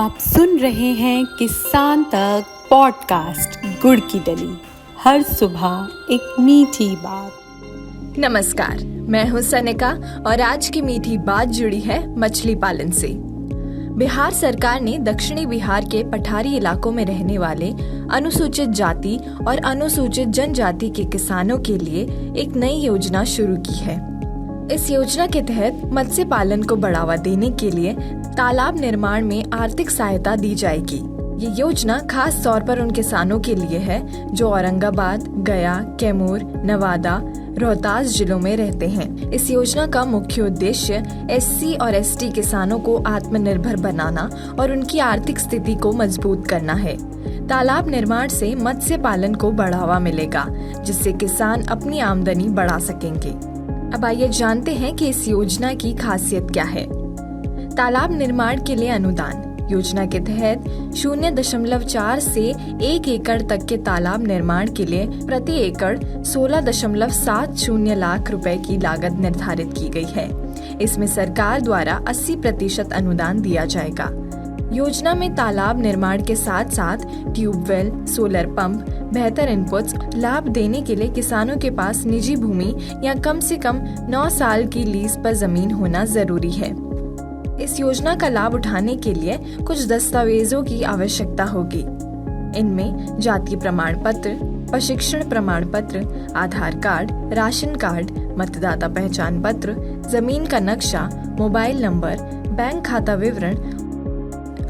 आप सुन रहे हैं किसान तक पॉडकास्ट गुड़ की डली। हर सुबह एक मीठी बात। नमस्कार, मैं हूं सनिका और आज की मीठी बात जुड़ी है मछली पालन से। बिहार सरकार ने दक्षिणी बिहार के पठारी इलाकों में रहने वाले अनुसूचित जाति और अनुसूचित जनजाति के किसानों के लिए एक नई योजना शुरू की है। इस योजना के तहत मत्स्य पालन को बढ़ावा देने के लिए तालाब निर्माण में आर्थिक सहायता दी जाएगी। ये योजना खास तौर पर उन किसानों के लिए है जो औरंगाबाद, गया, कैमूर, नवादा, रोहतास जिलों में रहते हैं। इस योजना का मुख्य उद्देश्य एससी और एसटी किसानों को आत्मनिर्भर बनाना और उनकी आर्थिक स्थिति को मजबूत करना है। तालाब निर्माण से मत्स्य पालन को बढ़ावा मिलेगा, जिससे किसान अपनी आमदनी बढ़ा सकेंगे। अब आइए जानते हैं कि इस योजना की खासियत क्या है। तालाब निर्माण के लिए अनुदान योजना के तहत 0.4 से 1 एकड़ तक के तालाब निर्माण के लिए प्रति एकड़ 16.70 लाख रुपए की लागत निर्धारित की गई है। इसमें सरकार द्वारा 80% अनुदान दिया जाएगा। योजना में तालाब निर्माण के साथ साथ ट्यूबवेल, सोलर पंप, बेहतर इनपुट्स लाभ देने के लिए किसानों के पास निजी भूमि या कम से कम 9 साल की लीज पर जमीन होना जरूरी है। इस योजना का लाभ उठाने के लिए कुछ दस्तावेजों की आवश्यकता होगी। इनमें जाति प्रमाण पत्र, प्रशिक्षण प्रमाण पत्र, आधार कार्ड, राशन कार्ड, मतदाता पहचान पत्र, जमीन का नक्शा, मोबाइल नंबर, बैंक खाता विवरण,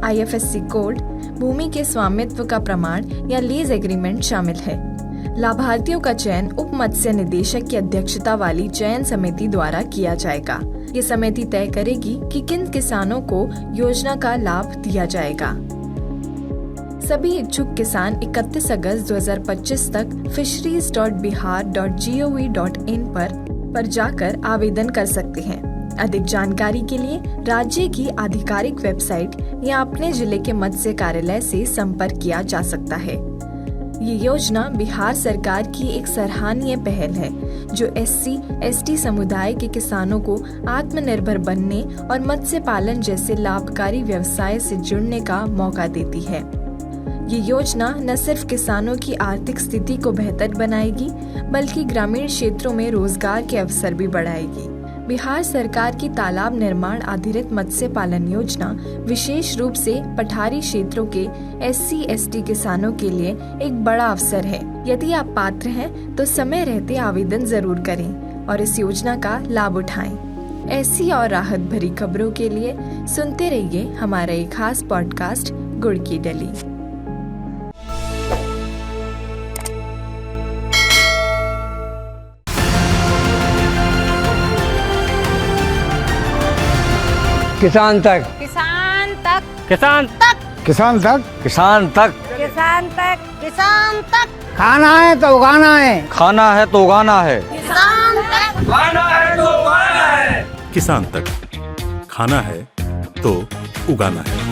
IFSC कोड, भूमि के स्वामित्व का प्रमाण या लीज एग्रीमेंट शामिल है। लाभार्थियों का चयन उप मत्स्य निदेशक की अध्यक्षता वाली चयन समिति द्वारा किया जाएगा। ये समिति तय करेगी कि किन किसानों को योजना का लाभ दिया जाएगा। सभी इच्छुक किसान 31 अगस्त 2025 तक fisheries.bihar.gov.in पर जाकर आवेदन कर सकते हैं। अधिक जानकारी के लिए राज्य की आधिकारिक वेबसाइट या अपने जिले के मत्स्य कार्यालय से संपर्क किया जा सकता है। ये योजना बिहार सरकार की एक सराहनीय पहल है जो SC/ST समुदाय के किसानों को आत्मनिर्भर बनने और मत्स्य पालन जैसे लाभकारी व्यवसाय से जुड़ने का मौका देती है। ये योजना न सिर्फ किसानों की आर्थिक स्थिति को बेहतर बनाएगी, बल्कि ग्रामीण क्षेत्रों में रोजगार के अवसर भी बढ़ाएगी। बिहार सरकार की तालाब निर्माण आधारित मत्स्य पालन योजना विशेष रूप से पठारी क्षेत्रों के SC/ST किसानों के लिए एक बड़ा अवसर है। यदि आप पात्र हैं तो समय रहते आवेदन जरूर करें और इस योजना का लाभ उठाएं। ऐसी और राहत भरी खबरों के लिए सुनते रहिए हमारा एक खास पॉडकास्ट गुड़ की डली। किसान तक, किसान तक, किसान तक, किसान तक, किसान तक, किसान तक, किसान तक। खाना है तो उगाना है, खाना है तो उगाना है, किसान तक, खाना है तो उगाना है। किसान तक, खाना है तो उगाना है।